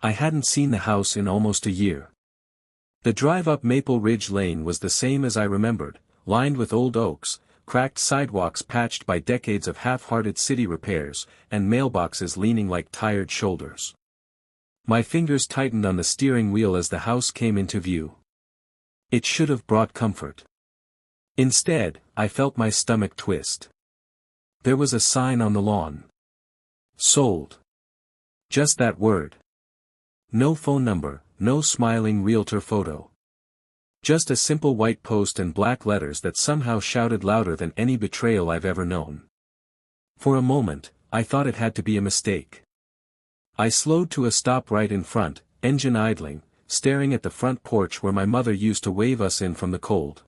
I hadn't seen the house in almost a year. The drive up Maple Ridge Lane was the same as I remembered, lined with old oaks, cracked sidewalks patched by decades of half-hearted city repairs, and mailboxes leaning like tired shoulders. My fingers tightened on the steering wheel as the house came into view. It should have brought comfort. Instead, I felt my stomach twist. There was a sign on the lawn. Sold. Just that word. No phone number, no smiling realtor photo. Just a simple white post and black letters that somehow shouted louder than any betrayal I've ever known. For a moment, I thought it had to be a mistake. I slowed to a stop right in front, engine idling, staring at the front porch where my mother used to wave us in from the cold.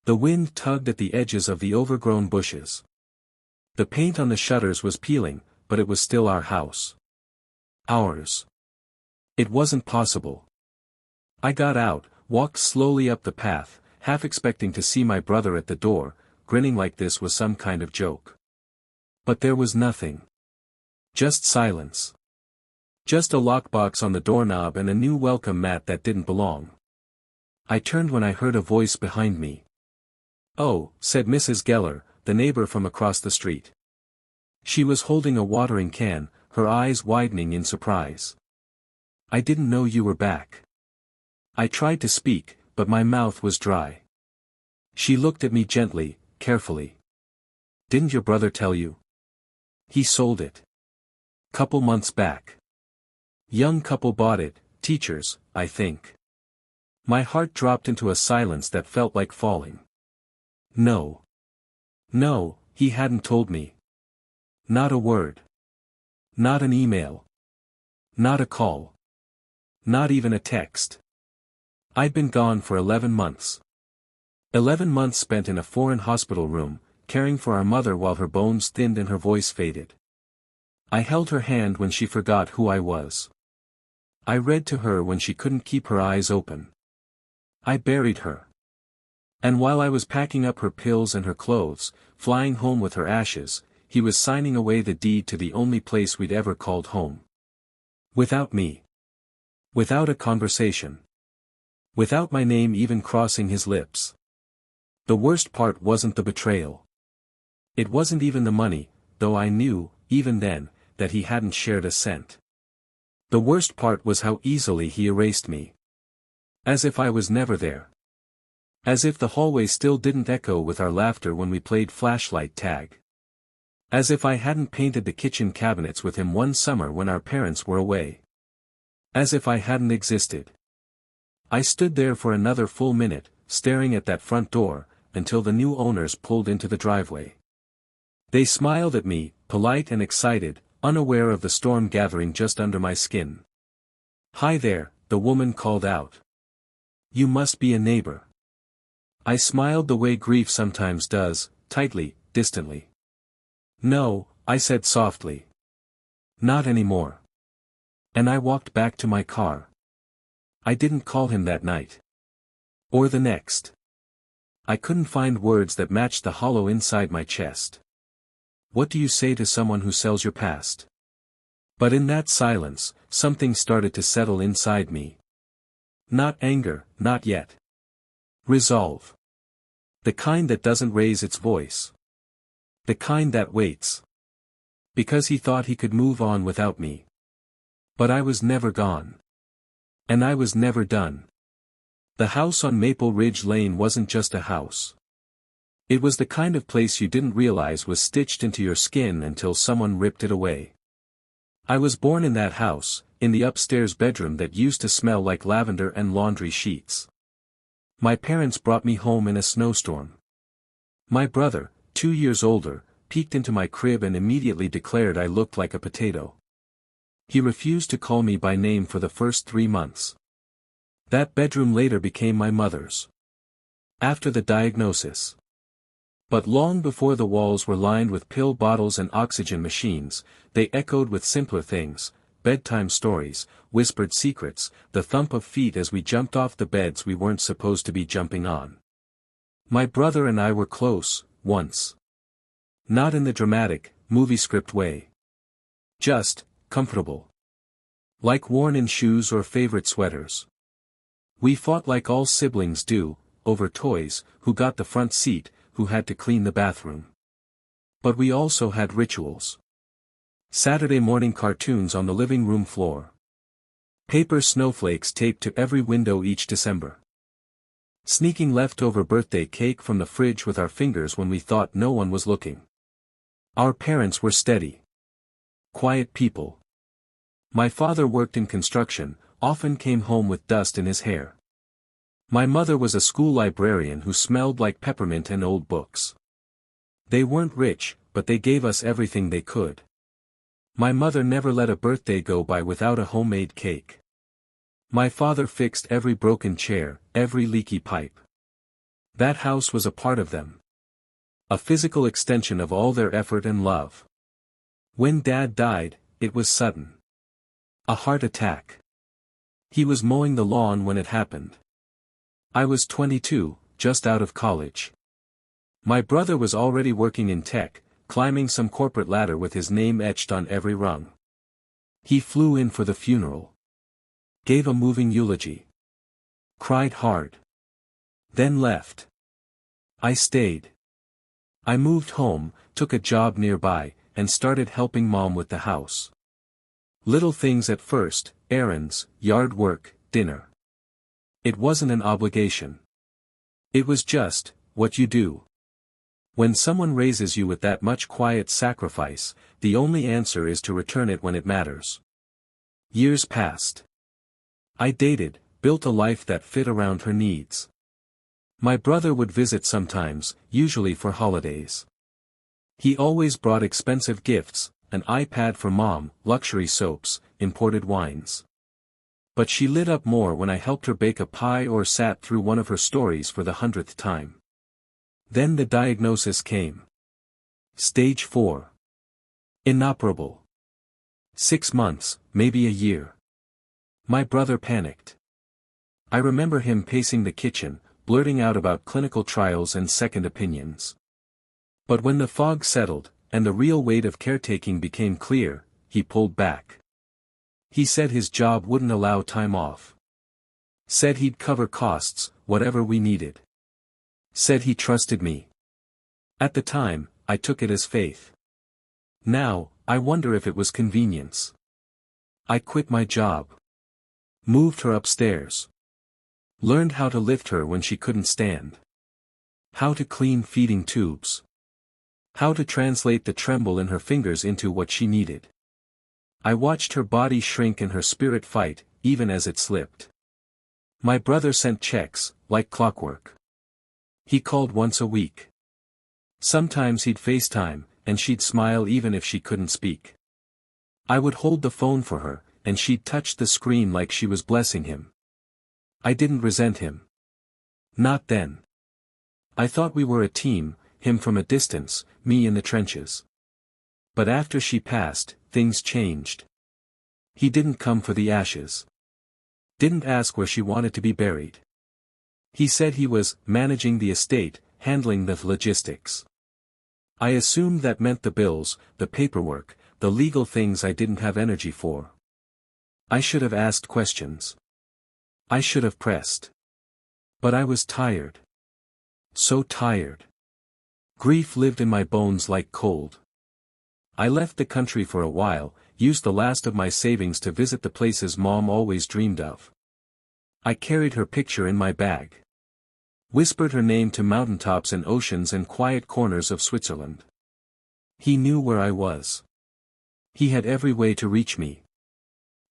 The wind tugged at the edges of the overgrown bushes. The paint on the shutters was peeling, but it was still our house. Ours. It wasn't possible. I got out, walked slowly up the path, half expecting to see my brother at the door, grinning like this was some kind of joke. But there was nothing. Just silence. Just a lockbox on the doorknob and a new welcome mat that didn't belong. I turned when I heard a voice behind me. "Oh," said Mrs. Geller, the neighbor from across the street. She was holding a watering can, her eyes widening in surprise. "I didn't know you were back." I tried to speak, but my mouth was dry. She looked at me gently, carefully. "Didn't your brother tell you? He sold it. Couple months back. Young couple bought it, teachers, I think." My heart dropped into a silence that felt like falling. No. No, he hadn't told me. Not a word. Not an email. Not a call. Not even a text. I'd been gone for 11 months. 11 months spent in a foreign hospital room, caring for our mother while her bones thinned and her voice faded. I held her hand when she forgot who I was. I read to her when she couldn't keep her eyes open. I buried her. And while I was packing up her pills and her clothes, flying home with her ashes, he was signing away the deed to the only place we'd ever called home. Without me. Without a conversation. Without my name even crossing his lips. The worst part wasn't the betrayal. It wasn't even the money, though I knew, even then, that he hadn't shared a cent. The worst part was how easily he erased me. As if I was never there. As if the hallway still didn't echo with our laughter when we played flashlight tag. As if I hadn't painted the kitchen cabinets with him one summer when our parents were away. As if I hadn't existed. I stood there for another full minute, staring at that front door, until the new owners pulled into the driveway. They smiled at me, polite and excited, unaware of the storm gathering just under my skin. "Hi there," the woman called out. "You must be a neighbor." I smiled the way grief sometimes does, tightly, distantly. "No," I said softly. "Not anymore." And I walked back to my car. I didn't call him that night. Or the next. I couldn't find words that matched the hollow inside my chest. What do you say to someone who sells your past? But in that silence, something started to settle inside me. Not anger, not yet. Resolve. The kind that doesn't raise its voice. The kind that waits. Because he thought he could move on without me. But I was never gone. And I was never done. The house on Maple Ridge Lane wasn't just a house. It was the kind of place you didn't realize was stitched into your skin until someone ripped it away. I was born in that house, in the upstairs bedroom that used to smell like lavender and laundry sheets. My parents brought me home in a snowstorm. My brother, 2 years older, peeked into my crib and immediately declared I looked like a potato. He refused to call me by name for the first 3 months. That bedroom later became my mother's. After the diagnosis. But long before the walls were lined with pill bottles and oxygen machines, they echoed with simpler things, bedtime stories, whispered secrets, the thump of feet as we jumped off the beds we weren't supposed to be jumping on. My brother and I were close, once. Not in the dramatic, movie script way. Just, comfortable. Like worn-in shoes or favorite sweaters. We fought like all siblings do, over toys, who got the front seat, who had to clean the bathroom. But we also had rituals. Saturday morning cartoons on the living room floor. Paper snowflakes taped to every window each December. Sneaking leftover birthday cake from the fridge with our fingers when we thought no one was looking. Our parents were steady, quiet people. My father worked in construction, often came home with dust in his hair. My mother was a school librarian who smelled like peppermint and old books. They weren't rich, but they gave us everything they could. My mother never let a birthday go by without a homemade cake. My father fixed every broken chair, every leaky pipe. That house was a part of them. A physical extension of all their effort and love. When Dad died, it was sudden. A heart attack. He was mowing the lawn when it happened. I was 22, just out of college. My brother was already working in tech, climbing some corporate ladder with his name etched on every rung. He flew in for the funeral. Gave a moving eulogy. Cried hard. Then left. I stayed. I moved home, took a job nearby, and started helping Mom with the house. Little things at first, errands, yard work, dinner. It wasn't an obligation. It was just what you do. When someone raises you with that much quiet sacrifice, the only answer is to return it when it matters. Years passed. I dated, built a life that fit around her needs. My brother would visit sometimes, usually for holidays. He always brought expensive gifts, an iPad for Mom, luxury soaps, imported wines. But she lit up more when I helped her bake a pie or sat through one of her stories for the 100th time. Then the diagnosis came. Stage 4. Inoperable. 6 months, maybe a year. My brother panicked. I remember him pacing the kitchen, blurting out about clinical trials and second opinions. But when the fog settled, and the real weight of caretaking became clear, he pulled back. He said his job wouldn't allow time off. Said he'd cover costs, whatever we needed. Said he trusted me. At the time, I took it as faith. Now, I wonder if it was convenience. I quit my job. Moved her upstairs. Learned how to lift her when she couldn't stand. How to clean feeding tubes. How to translate the tremble in her fingers into what she needed. I watched her body shrink and her spirit fight, even as it slipped. My brother sent checks, like clockwork. He called once a week. Sometimes he'd FaceTime, and she'd smile even if she couldn't speak. I would hold the phone for her, and she'd touch the screen like she was blessing him. I didn't resent him. Not then. I thought we were a team, him from a distance, me in the trenches. But after she passed, things changed. He didn't come for the ashes. Didn't ask where she wanted to be buried. He said he was managing the estate, handling the logistics. I assumed that meant the bills, the paperwork, the legal things I didn't have energy for. I should have asked questions. I should have pressed. But I was tired. So tired. Grief lived in my bones like cold. I left the country for a while, used the last of my savings to visit the places Mom always dreamed of. I carried her picture in my bag. Whispered her name to mountaintops and oceans and quiet corners of Switzerland. He knew where I was. He had every way to reach me.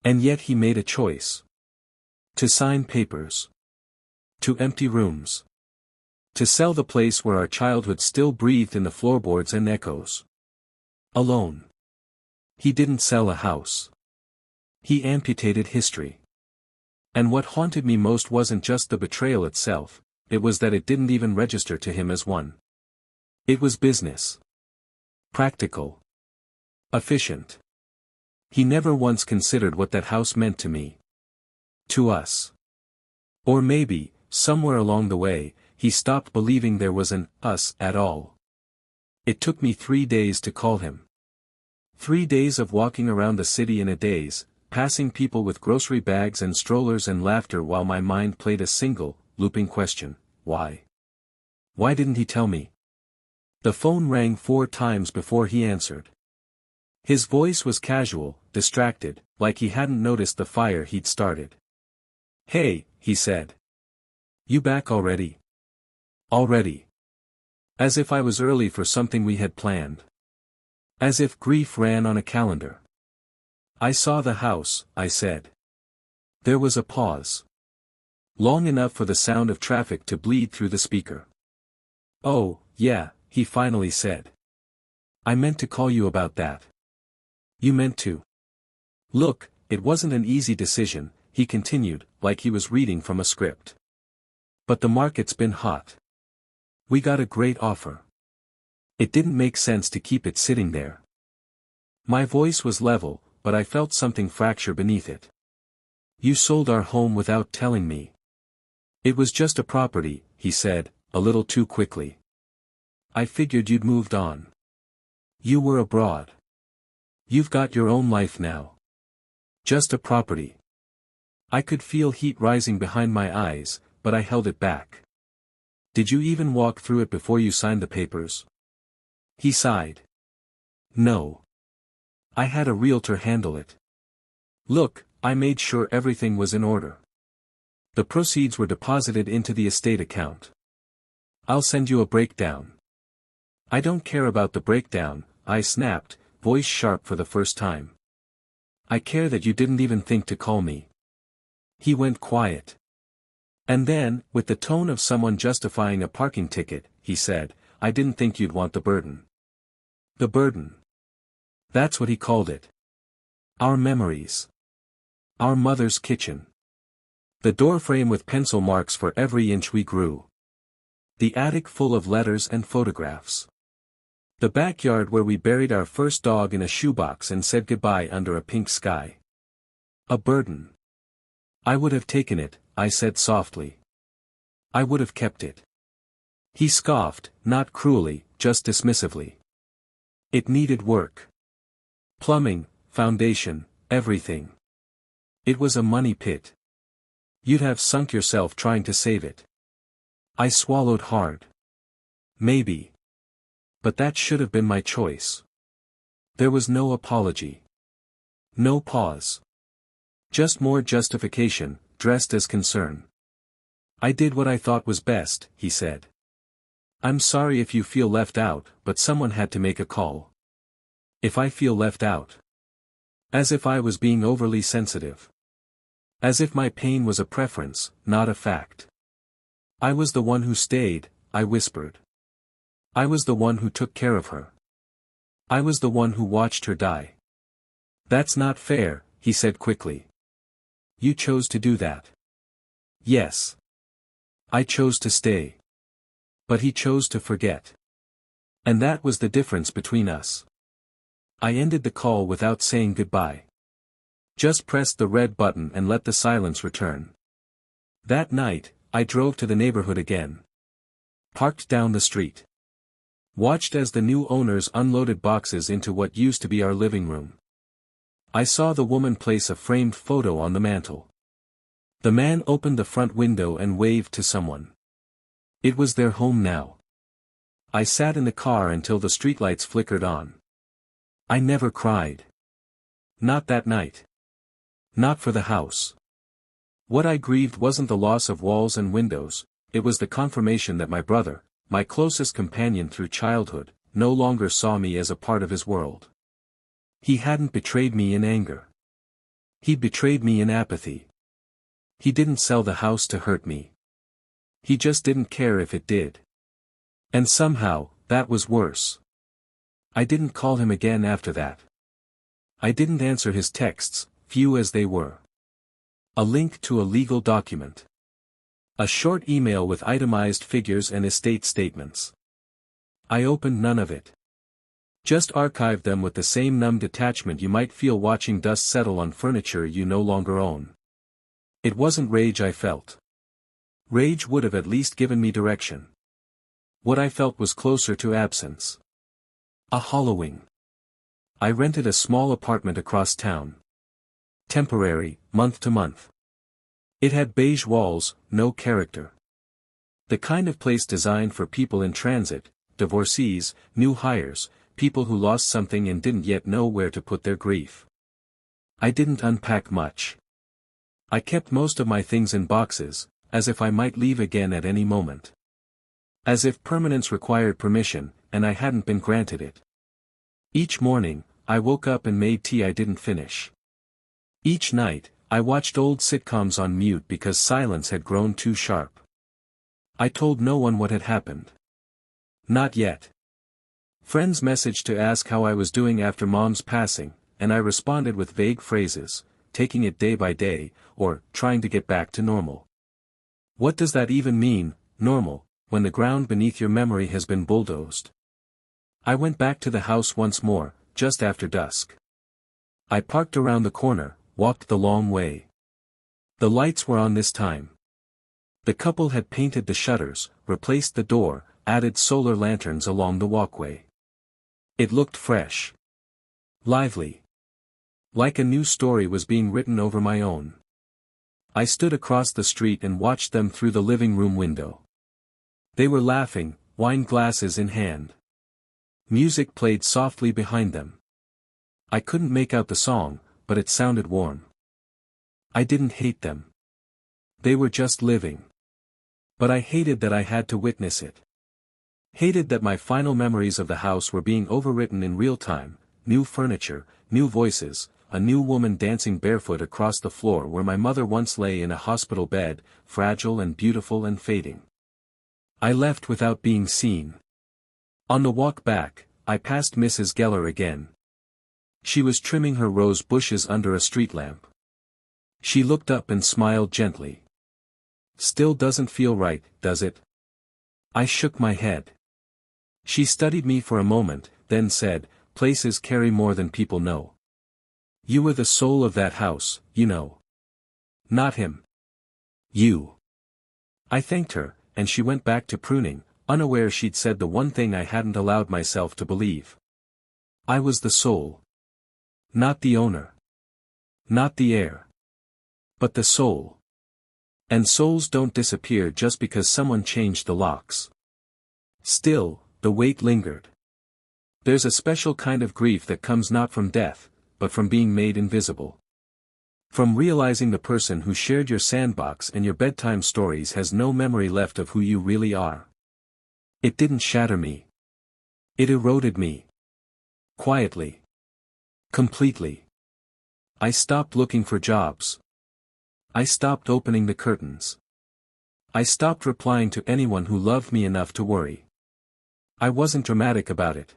And yet he made a choice. To sign papers. To empty rooms. To sell the place where our childhood still breathed in the floorboards and echoes. Alone. He didn't sell a house. He amputated history. And what haunted me most wasn't just the betrayal itself, it was that it didn't even register to him as one. It was business. Practical. Efficient. He never once considered what that house meant to me. To us. Or maybe, somewhere along the way, he stopped believing there was an us at all. It took me 3 days to call him. 3 days of walking around the city in a daze, passing people with grocery bags and strollers and laughter while my mind played a single, looping question: why? Why didn't he tell me? The phone rang 4 times before he answered. His voice was casual, distracted, like he hadn't noticed the fire he'd started. "Hey," he said. "You back already?" "Already." As if I was early for something we had planned. As if grief ran on a calendar. "I saw the house," I said. There was a pause. Long enough for the sound of traffic to bleed through the speaker. "Oh, yeah," he finally said. "I meant to call you about that." "You meant to?" "Look, it wasn't an easy decision," he continued, like he was reading from a script. "But the market's been hot. We got a great offer. It didn't make sense to keep it sitting there." My voice was level, but I felt something fracture beneath it. "You sold our home without telling me." "It was just a property," he said, a little too quickly. "I figured you'd moved on. You were abroad. You've got your own life now. Just a property." I could feel heat rising behind my eyes, but I held it back. "Did you even walk through it before you signed the papers?" He sighed. "No. I had a realtor handle it. Look, I made sure everything was in order. The proceeds were deposited into the estate account. I'll send you a breakdown." "I don't care about the breakdown," I snapped, voice sharp for the first time. "I care that you didn't even think to call me." He went quiet. And then, with the tone of someone justifying a parking ticket, he said, "I didn't think you'd want the burden." The burden. That's what he called it. Our memories. Our mother's kitchen. The doorframe with pencil marks for every inch we grew. The attic full of letters and photographs. The backyard where we buried our first dog in a shoebox and said goodbye under a pink sky. A burden. "I would have taken it," I said softly. "I would have kept it." He scoffed, not cruelly, just dismissively. "It needed work. Plumbing, foundation, everything. It was a money pit. You'd have sunk yourself trying to save it." I swallowed hard. Maybe. But that should have been my choice. There was no apology. No pause. Just more justification, dressed as concern. "I did what I thought was best," he said. "I'm sorry if you feel left out, but someone had to make a call." If I feel left out. As if I was being overly sensitive. As if my pain was a preference, not a fact. "I was the one who stayed," I whispered. "I was the one who took care of her. I was the one who watched her die." "That's not fair," he said quickly. "You chose to do that." "Yes. I chose to stay. But he chose to forget. And that was the difference between us." I ended the call without saying goodbye. Just pressed the red button and let the silence return. That night, I drove to the neighborhood again. Parked down the street. Watched as the new owners unloaded boxes into what used to be our living room. I saw the woman place a framed photo on the mantel. The man opened the front window and waved to someone. It was their home now. I sat in the car until the streetlights flickered on. I never cried. Not that night. Not for the house. What I grieved wasn't the loss of walls and windows, it was the confirmation that my brother, my closest companion through childhood, no longer saw me as a part of his world. He hadn't betrayed me in anger. He betrayed me in apathy. He didn't sell the house to hurt me. He just didn't care if it did. And somehow, that was worse. I didn't call him again after that. I didn't answer his texts, few as they were. A link to a legal document. A short email with itemized figures and estate statements. I opened none of it. Just archived them with the same numb detachment you might feel watching dust settle on furniture you no longer own. It wasn't rage I felt. Rage would have at least given me direction. What I felt was closer to absence. A hollowing. I rented a small apartment across town. Temporary, month to month. It had beige walls, no character. The kind of place designed for people in transit, divorcees, new hires, people who lost something and didn't yet know where to put their grief. I didn't unpack much. I kept most of my things in boxes, as if I might leave again at any moment. As if permanence required permission, and I hadn't been granted it. Each morning, I woke up and made tea I didn't finish. Each night, I watched old sitcoms on mute because silence had grown too sharp. I told no one what had happened. Not yet. Friends messaged to ask how I was doing after Mom's passing, and I responded with vague phrases, taking it day by day, or trying to get back to normal. What does that even mean, normal, when the ground beneath your memory has been bulldozed? I went back to the house once more, just after dusk. I parked around the corner, walked the long way. The lights were on this time. The couple had painted the shutters, replaced the door, added solar lanterns along the walkway. It looked fresh. Lively. Like a new story was being written over my own. I stood across the street and watched them through the living room window. They were laughing, wine glasses in hand. Music played softly behind them. I couldn't make out the song, but it sounded warm. I didn't hate them. They were just living. But I hated that I had to witness it. Hated that my final memories of the house were being overwritten in real time, new furniture, new voices, a new woman dancing barefoot across the floor where my mother once lay in a hospital bed, fragile and beautiful and fading. I left without being seen. On the walk back, I passed Mrs. Geller again. She was trimming her rose bushes under a street lamp. She looked up and smiled gently. Still doesn't feel right, does it? I shook my head. She studied me for a moment, then said, "Places carry more than people know. You were the soul of that house, you know. Not him. You." I thanked her, and she went back to pruning, unaware she'd said the one thing I hadn't allowed myself to believe. I was the soul. Not the owner. Not the heir. But the soul. And souls don't disappear just because someone changed the locks. Still, the weight lingered. There's a special kind of grief that comes not from death, but from being made invisible. From realizing the person who shared your sandbox and your bedtime stories has no memory left of who you really are. It didn't shatter me. It eroded me. Quietly. Completely. I stopped looking for jobs. I stopped opening the curtains. I stopped replying to anyone who loved me enough to worry. I wasn't dramatic about it.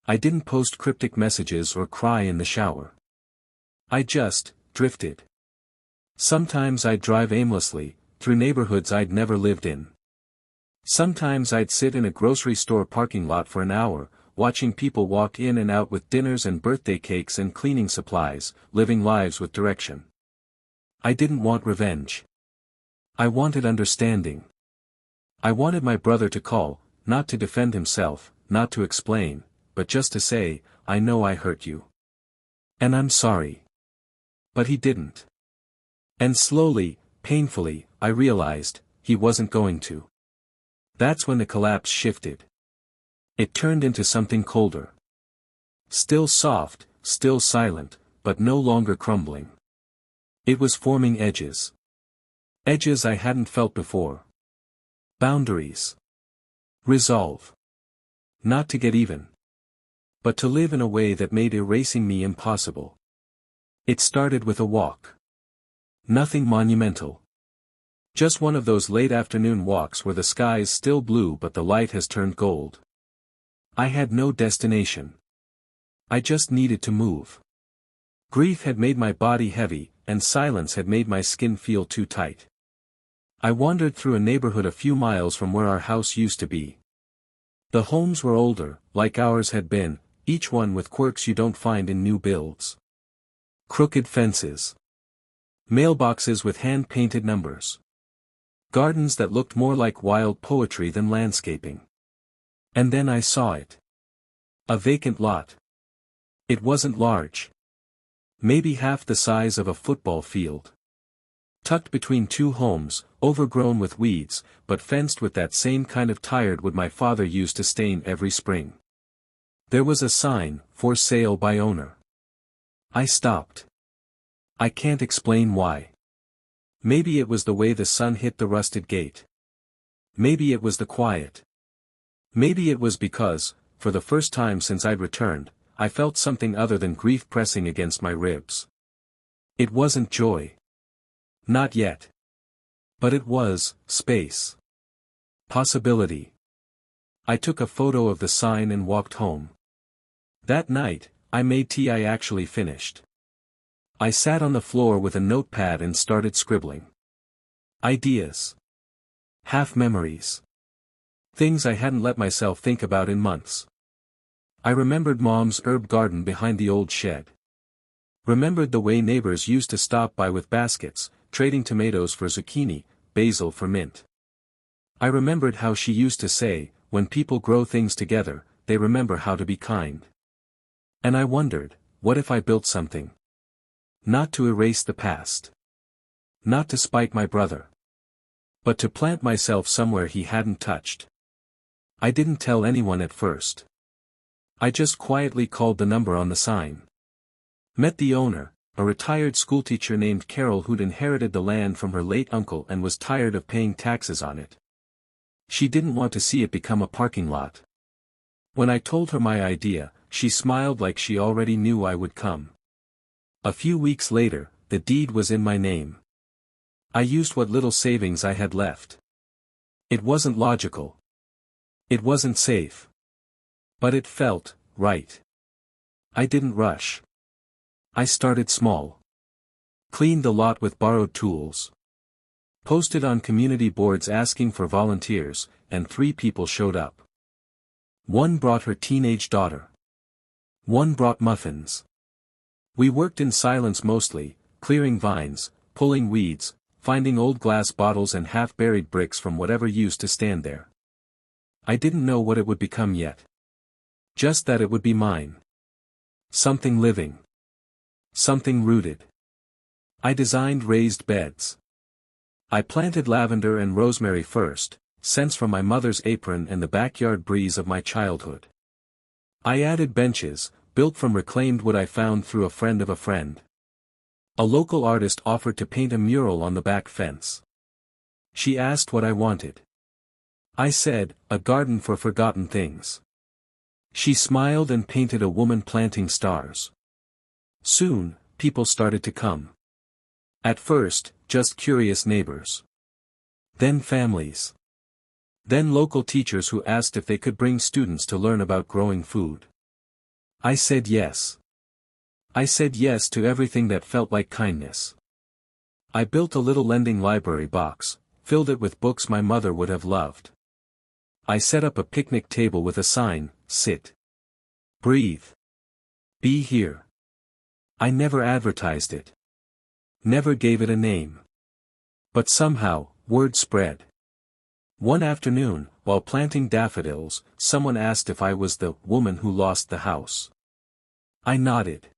I didn't post cryptic messages or cry in the shower. I just drifted. Sometimes I'd drive aimlessly, through neighborhoods I'd never lived in. Sometimes I'd sit in a grocery store parking lot for an hour, watching people walk in and out with dinners and birthday cakes and cleaning supplies, living lives with direction. I didn't want revenge. I wanted understanding. I wanted my brother to call, not to defend himself, not to explain, but just to say, "I know I hurt you. And I'm sorry." But he didn't. And slowly, painfully, I realized, he wasn't going to. That's when the collapse shifted. It turned into something colder. Still soft, still silent, but no longer crumbling. It was forming edges. Edges I hadn't felt before. Boundaries. Resolve. Not to get even. But to live in a way that made erasing me impossible. It started with a walk. Nothing monumental. Just one of those late afternoon walks where the sky is still blue but the light has turned gold. I had no destination. I just needed to move. Grief had made my body heavy, and silence had made my skin feel too tight. I wandered through a neighborhood a few miles from where our house used to be. The homes were older, like ours had been, each one with quirks you don't find in new builds. Crooked fences. Mailboxes with hand-painted numbers. Gardens that looked more like wild poetry than landscaping. And then I saw it. A vacant lot. It wasn't large. Maybe half the size of a football field. Tucked between two homes, overgrown with weeds, but fenced with that same kind of tired wood my father used to stain every spring. There was a sign, "For sale by owner." I stopped. I can't explain why. Maybe it was the way the sun hit the rusted gate. Maybe it was the quiet. Maybe it was because, for the first time since I'd returned, I felt something other than grief pressing against my ribs. It wasn't joy. Not yet. But it was space. Possibility. I took a photo of the sign and walked home. That night, I made tea I actually finished. I sat on the floor with a notepad and started scribbling. Ideas. Half memories. Things I hadn't let myself think about in months. I remembered Mom's herb garden behind the old shed. Remembered the way neighbors used to stop by with baskets, trading tomatoes for zucchini, basil for mint. I remembered how she used to say, when people grow things together, they remember how to be kind. And I wondered, what if I built something? Not to erase the past. Not to spite my brother. But to plant myself somewhere he hadn't touched. I didn't tell anyone at first. I just quietly called the number on the sign. Met the owner, a retired schoolteacher named Carol who'd inherited the land from her late uncle and was tired of paying taxes on it. She didn't want to see it become a parking lot. When I told her my idea, she smiled like she already knew I would come. A few weeks later, the deed was in my name. I used what little savings I had left. It wasn't logical. It wasn't safe. But it felt right. I didn't rush. I started small. Cleaned the lot with borrowed tools. Posted on community boards asking for volunteers, and 3 people showed up. One brought her teenage daughter. One brought muffins. We worked in silence mostly, clearing vines, pulling weeds, finding old glass bottles and half-buried bricks from whatever used to stand there. I didn't know what it would become yet. Just that it would be mine. Something living. Something rooted. I designed raised beds. I planted lavender and rosemary first, scents from my mother's apron and the backyard breeze of my childhood. I added benches, built from reclaimed wood I found through a friend of a friend. A local artist offered to paint a mural on the back fence. She asked what I wanted. I said, a garden for forgotten things. She smiled and painted a woman planting stars. Soon, people started to come. At first, just curious neighbors. Then families. Then local teachers who asked if they could bring students to learn about growing food. I said yes. I said yes to everything that felt like kindness. I built a little lending library box, filled it with books my mother would have loved. I set up a picnic table with a sign, "Sit. Breathe. Be here." I never advertised it. Never gave it a name. But somehow, word spread. One afternoon, while planting daffodils, someone asked if I was the woman who lost the house. I nodded.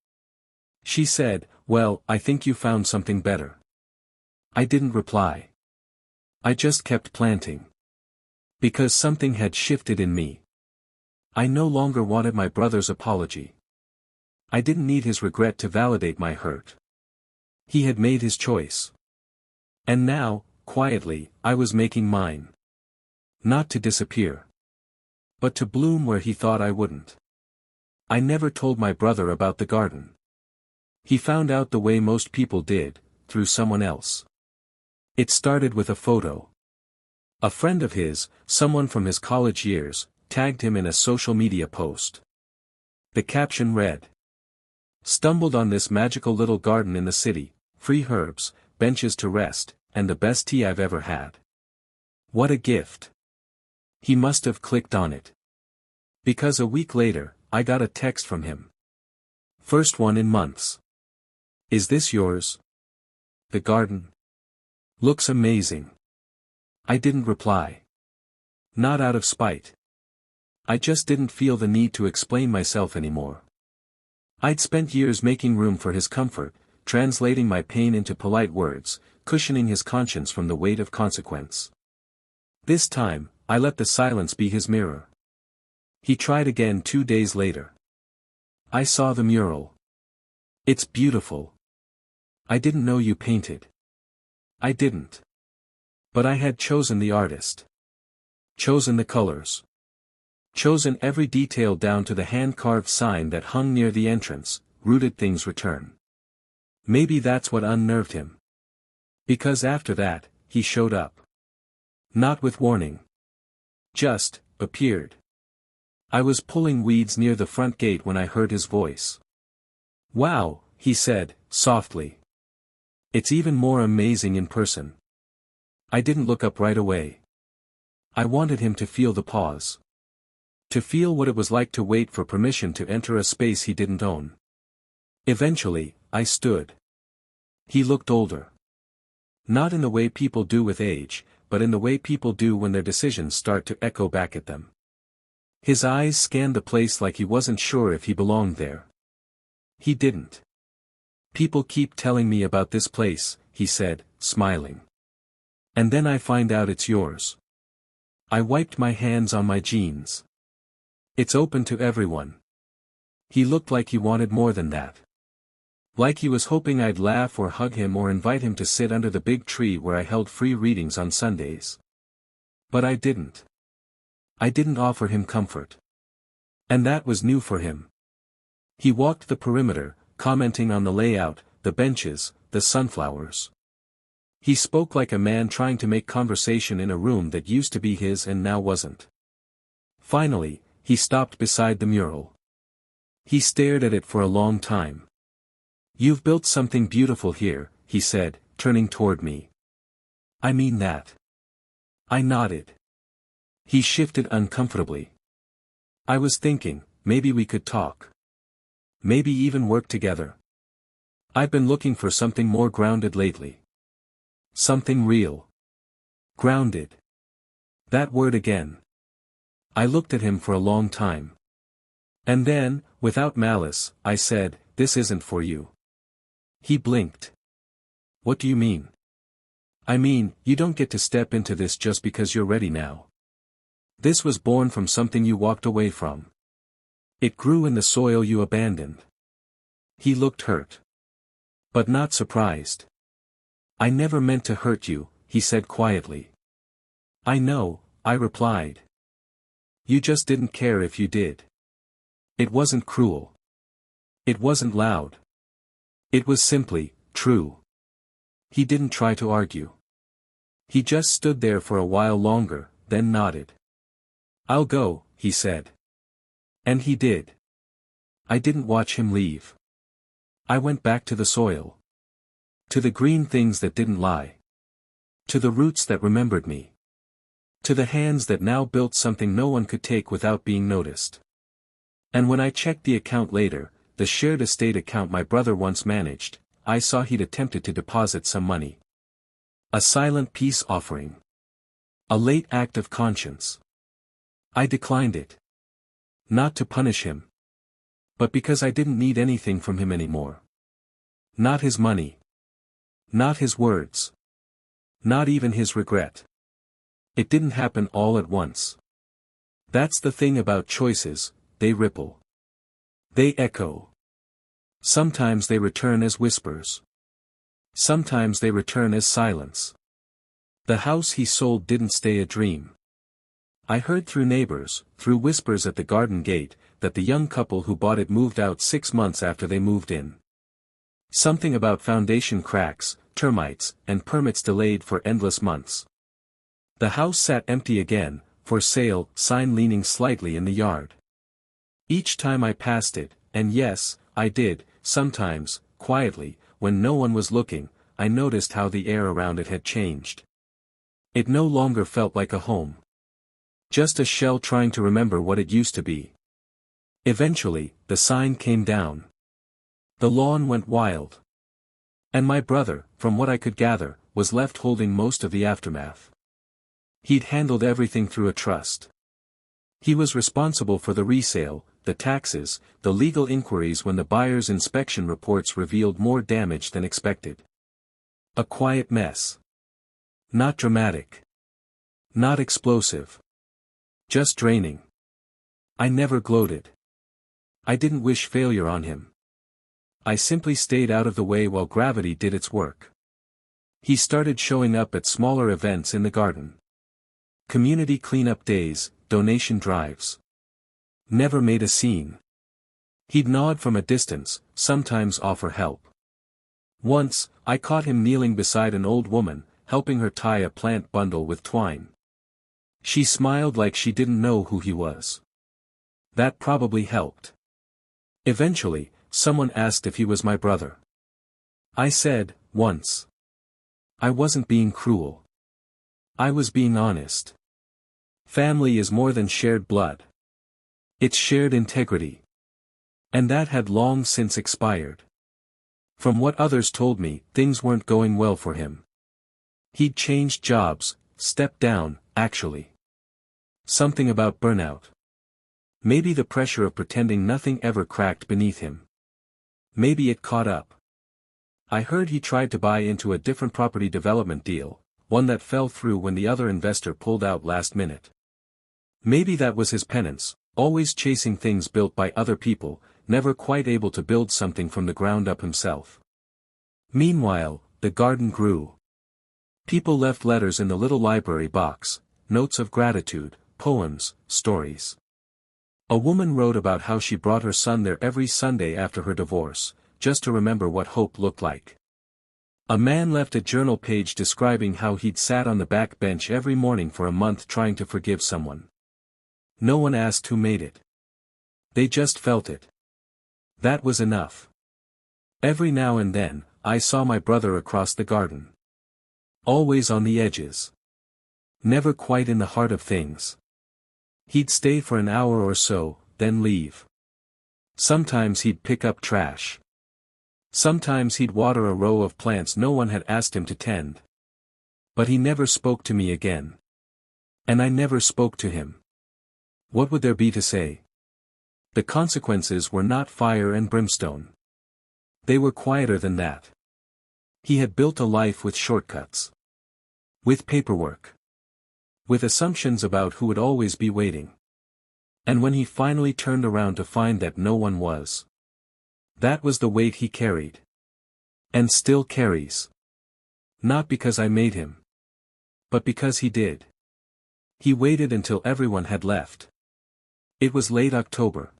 She said, "Well, I think you found something better." I didn't reply. I just kept planting. Because something had shifted in me. I no longer wanted my brother's apology. I didn't need his regret to validate my hurt. He had made his choice. And now, quietly, I was making mine. Not to disappear. But to bloom where he thought I wouldn't. I never told my brother about the garden. He found out the way most people did, through someone else. It started with a photo. A friend of his, someone from his college years, tagged him in a social media post. The caption read, "Stumbled on this magical little garden in the city, free herbs, benches to rest, and the best tea I've ever had. What a gift." He must have clicked on it. Because a week later, I got a text from him. First one in months. "Is this yours? The garden? Looks amazing." I didn't reply. Not out of spite. I just didn't feel the need to explain myself anymore. I'd spent years making room for his comfort, translating my pain into polite words, cushioning his conscience from the weight of consequence. This time, I let the silence be his mirror. He tried again 2 days later. I saw the mural. It's beautiful. I didn't know you painted. I didn't. But I had chosen the artist. Chosen the colors. Chosen every detail down to the hand-carved sign that hung near the entrance, "Rooted Things Return." Maybe that's what unnerved him. Because after that, he showed up. Not with warning. Just, appeared. I was pulling weeds near the front gate when I heard his voice. "Wow," he said, softly. "It's even more amazing in person." I didn't look up right away. I wanted him to feel the pause. To feel what it was like to wait for permission to enter a space he didn't own. Eventually, I stood. He looked older. Not in the way people do with age, but in the way people do when their decisions start to echo back at them. His eyes scanned the place like he wasn't sure if he belonged there. He didn't. "People keep telling me about this place," he said, smiling. "And then I find out it's yours." I wiped my hands on my jeans. "It's open to everyone." He looked like he wanted more than that. Like he was hoping I'd laugh or hug him or invite him to sit under the big tree where I held free readings on Sundays. But I didn't. I didn't offer him comfort. And that was new for him. He walked the perimeter, commenting on the layout, the benches, the sunflowers. He spoke like a man trying to make conversation in a room that used to be his and now wasn't. Finally, he stopped beside the mural. He stared at it for a long time. "You've built something beautiful here," he said, turning toward me. "I mean that." I nodded. He shifted uncomfortably. "I was thinking, maybe we could talk. Maybe even work together. I've been looking for something more grounded lately. Something real. Grounded. That word again." I looked at him for a long time. And then, without malice, I said, "This isn't for you." He blinked. "What do you mean?" "I mean, you don't get to step into this just because you're ready now. This was born from something you walked away from. It grew in the soil you abandoned." He looked hurt. But not surprised. "I never meant to hurt you," he said quietly. "I know," I replied. "You just didn't care if you did. It wasn't cruel. It wasn't loud. It was simply, true." He didn't try to argue. He just stood there for a while longer, then nodded. "I'll go," he said. And he did. I didn't watch him leave. I went back to the soil. To the green things that didn't lie. To the roots that remembered me. To the hands that now built something no one could take without being noticed. And when I checked the account later, the shared estate account my brother once managed, I saw he'd attempted to deposit some money. A silent peace offering. A late act of conscience. I declined it. Not to punish him. But because I didn't need anything from him anymore. Not his money. Not his words. Not even his regret. It didn't happen all at once. That's the thing about choices, they ripple. They echo. Sometimes they return as whispers. Sometimes they return as silence. The house he sold didn't stay a dream. I heard through neighbors, through whispers at the garden gate, that the young couple who bought it moved out 6 months after they moved in. Something about foundation cracks, termites, and permits delayed for endless months. The house sat empty again, for sale, sign leaning slightly in the yard. Each time I passed it, and yes, I did, sometimes, quietly, when no one was looking, I noticed how the air around it had changed. It no longer felt like a home. Just a shell trying to remember what it used to be. Eventually, the sign came down. The lawn went wild. And my brother, from what I could gather, was left holding most of the aftermath. He'd handled everything through a trust. He was responsible for the resale, the taxes, the legal inquiries when the buyer's inspection reports revealed more damage than expected. A quiet mess. Not dramatic. Not explosive. Just draining. I never gloated. I didn't wish failure on him. I simply stayed out of the way while gravity did its work. He started showing up at smaller events in the garden. Community cleanup days, donation drives. Never made a scene. He'd nod from a distance, sometimes offer help. Once, I caught him kneeling beside an old woman, helping her tie a plant bundle with twine. She smiled like she didn't know who he was. That probably helped. Eventually, someone asked if he was my brother. I said, once. I wasn't being cruel. I was being honest. Family is more than shared blood. It's shared integrity. And that had long since expired. From what others told me, things weren't going well for him. He'd changed jobs, stepped down, actually. Something about burnout. Maybe the pressure of pretending nothing ever cracked beneath him. Maybe it caught up. I heard he tried to buy into a different property development deal, one that fell through when the other investor pulled out last minute. Maybe that was his penance, always chasing things built by other people, never quite able to build something from the ground up himself. Meanwhile, the garden grew. People left letters in the little library box, notes of gratitude, poems, stories. A woman wrote about how she brought her son there every Sunday after her divorce, just to remember what hope looked like. A man left a journal page describing how he'd sat on the back bench every morning for a month trying to forgive someone. No one asked who made it. They just felt it. That was enough. Every now and then, I saw my brother across the garden. Always on the edges. Never quite in the heart of things. He'd stay for an hour or so, then leave. Sometimes he'd pick up trash. Sometimes he'd water a row of plants no one had asked him to tend. But he never spoke to me again. And I never spoke to him. What would there be to say? The consequences were not fire and brimstone. They were quieter than that. He had built a life with shortcuts. With paperwork. With assumptions about who would always be waiting. And when he finally turned around to find that no one was. That was the weight he carried. And still carries. Not because I made him. But because he did. He waited until everyone had left. It was late October.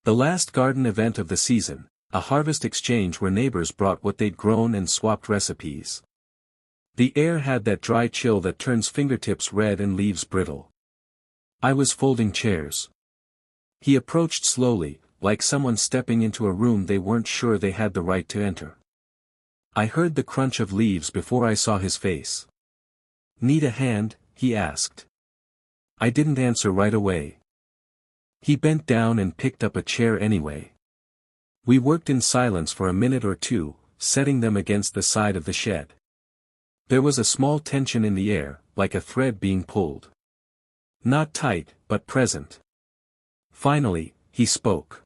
The last garden event of the season, a harvest exchange where neighbors brought what they'd grown and swapped recipes. The air had that dry chill that turns fingertips red and leaves brittle. I was folding chairs. He approached slowly, like someone stepping into a room they weren't sure they had the right to enter. I heard the crunch of leaves before I saw his face. "Need a hand?" he asked. I didn't answer right away. He bent down and picked up a chair anyway. We worked in silence for a minute or two, setting them against the side of the shed. There was a small tension in the air, like a thread being pulled. Not tight, but present. Finally, he spoke.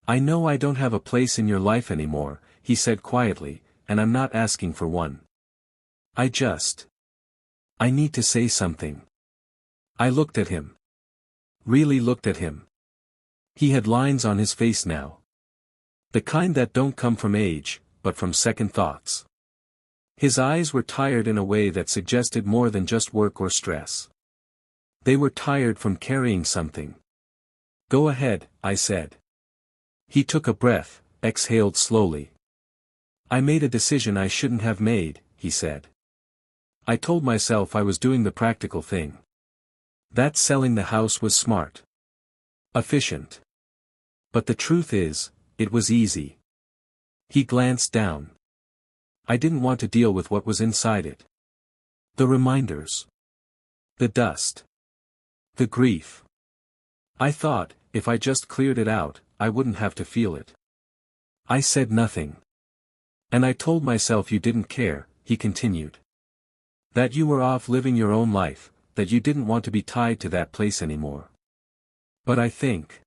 "I know I don't have a place in your life anymore," he said quietly, "and I'm not asking for one. I need to say something." I looked at him. Really looked at him. He had lines on his face now. The kind that don't come from age, but from second thoughts. His eyes were tired in a way that suggested more than just work or stress. They were tired from carrying something. "Go ahead," I said. He took a breath, exhaled slowly. "I made a decision I shouldn't have made," he said. "I told myself I was doing the practical thing. That selling the house was smart. Efficient. But the truth is, it was easy." He glanced down. I didn't want to deal with what was inside it. The reminders. The dust. The grief. I thought, if I just cleared it out, I wouldn't have to feel it. I said nothing. "And I told myself you didn't care," he continued. "That you were off living your own life, that you didn't want to be tied to that place anymore. But I think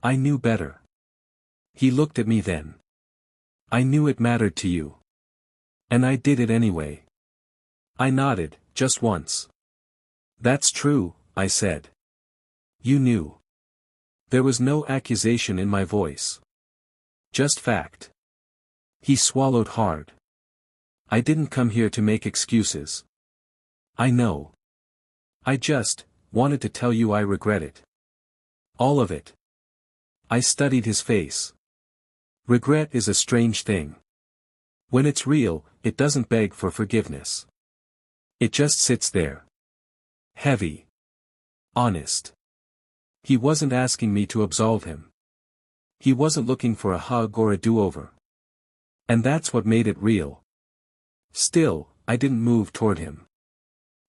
I knew better. He looked at me then. I knew it mattered to you. And I did it anyway. I nodded, just once. That's true, I said. You knew. There was no accusation in my voice. Just fact. He swallowed hard. I didn't come here to make excuses. I know. I just wanted to tell you I regret it. All of it. I studied his face. Regret is a strange thing. When it's real, it doesn't beg for forgiveness. It just sits there. Heavy. Honest. He wasn't asking me to absolve him. He wasn't looking for a hug or a do-over. And that's what made it real. Still, I didn't move toward him.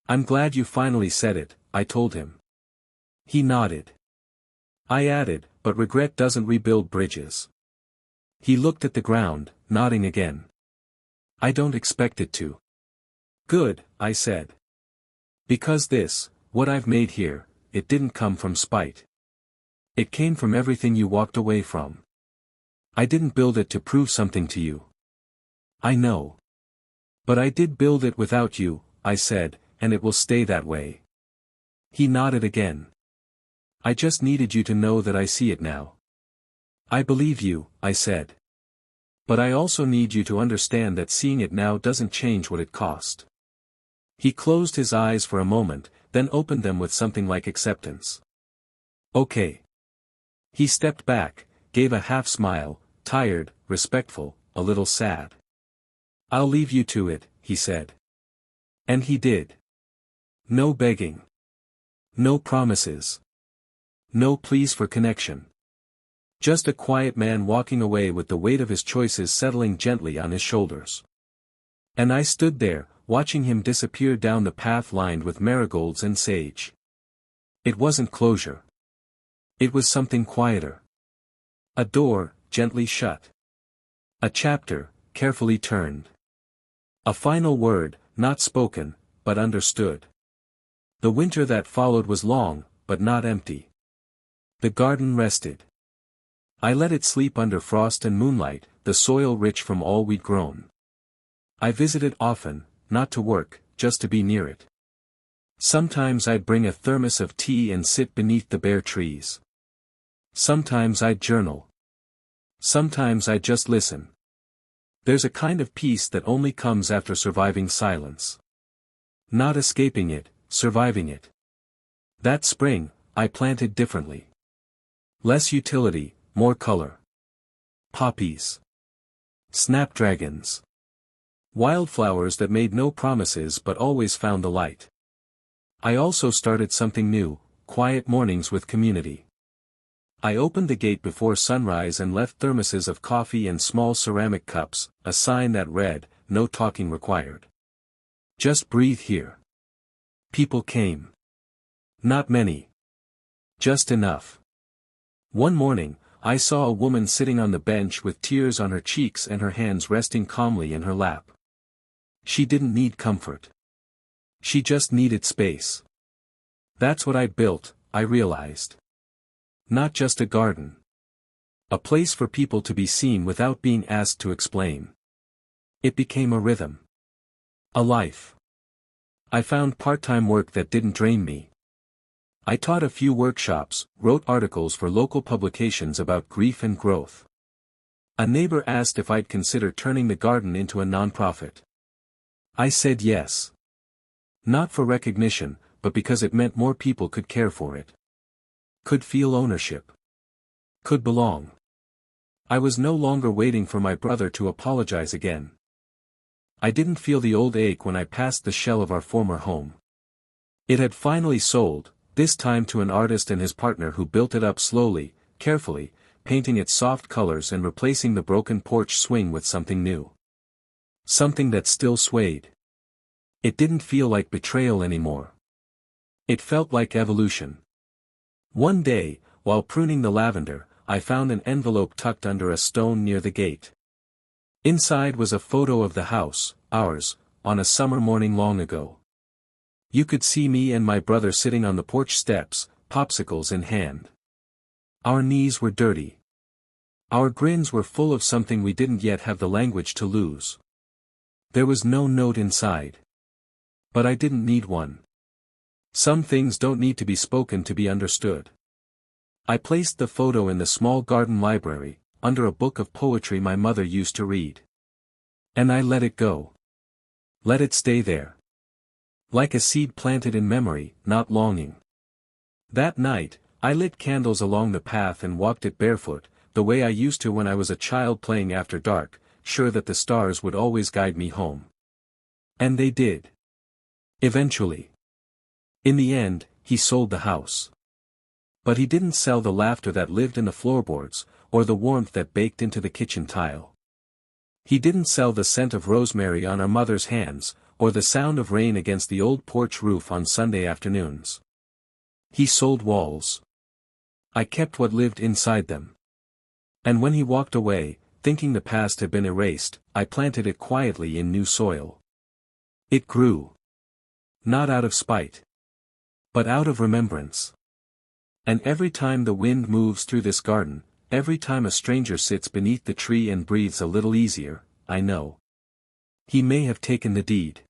I'm glad you finally said it, I told him. He nodded. I added, but regret doesn't rebuild bridges. He looked at the ground, nodding again. I don't expect it to. Good, I said. Because this, what I've made here, it didn't come from spite. It came from everything you walked away from. I didn't build it to prove something to you. I know. But I did build it without you, I said, and it will stay that way. He nodded again. I just needed you to know that I see it now. I believe you, I said. But I also need you to understand that seeing it now doesn't change what it cost. He closed his eyes for a moment, then opened them with something like acceptance. Okay. He stepped back, gave a half smile, tired, respectful, a little sad. I'll leave you to it, he said. And he did. No begging. No promises. No pleas for connection. Just a quiet man walking away with the weight of his choices settling gently on his shoulders. And I stood there, watching him disappear down the path lined with marigolds and sage. It wasn't closure. It was something quieter. A door, gently shut. A chapter, carefully turned. A final word, not spoken, but understood. The winter that followed was long, but not empty. The garden rested. I let it sleep under frost and moonlight, the soil rich from all we'd grown. I visited often, not to work, just to be near it. Sometimes I'd bring a thermos of tea and sit beneath the bare trees. Sometimes I'd journal. Sometimes I'd just listen. There's a kind of peace that only comes after surviving silence. Not escaping it, surviving it. That spring, I planted differently. Less utility, more color. Poppies. Snapdragons. Wildflowers that made no promises but always found the light. I also started something new, quiet mornings with community. I opened the gate before sunrise and left thermoses of coffee and small ceramic cups, a sign that read, no talking required. Just breathe here. People came. Not many. Just enough. One morning, I saw a woman sitting on the bench with tears on her cheeks and her hands resting calmly in her lap. She didn't need comfort. She just needed space. That's what I built, I realized. Not just a garden. A place for people to be seen without being asked to explain. It became a rhythm. A life. I found part-time work that didn't drain me. I taught a few workshops, wrote articles for local publications about grief and growth. A neighbor asked if I'd consider turning the garden into a nonprofit. I said yes. Not for recognition, but because it meant more people could care for it. Could feel ownership. Could belong. I was no longer waiting for my brother to apologize again. I didn't feel the old ache when I passed the shell of our former home. It had finally sold, this time to an artist and his partner who built it up slowly, carefully, painting its soft colors and replacing the broken porch swing with something new. Something that still swayed. It didn't feel like betrayal anymore. It felt like evolution. One day, while pruning the lavender, I found an envelope tucked under a stone near the gate. Inside was a photo of the house, ours, on a summer morning long ago. You could see me and my brother sitting on the porch steps, popsicles in hand. Our knees were dirty. Our grins were full of something we didn't yet have the language to lose. There was no note inside. But I didn't need one. Some things don't need to be spoken to be understood. I placed the photo in the small garden library, under a book of poetry my mother used to read. And I let it go. Let it stay there. Like a seed planted in memory, not longing. That night, I lit candles along the path and walked it barefoot, the way I used to when I was a child playing after dark, sure that the stars would always guide me home. And they did. Eventually. In the end, he sold the house. But he didn't sell the laughter that lived in the floorboards, or the warmth that baked into the kitchen tile. He didn't sell the scent of rosemary on our mother's hands, or the sound of rain against the old porch roof on Sunday afternoons. He sold walls. I kept what lived inside them. And when he walked away, thinking the past had been erased, I planted it quietly in new soil. It grew. Not out of spite. But out of remembrance. And every time the wind moves through this garden, every time a stranger sits beneath the tree and breathes a little easier, I know. He may have taken the deed.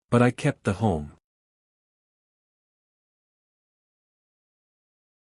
But I kept the home.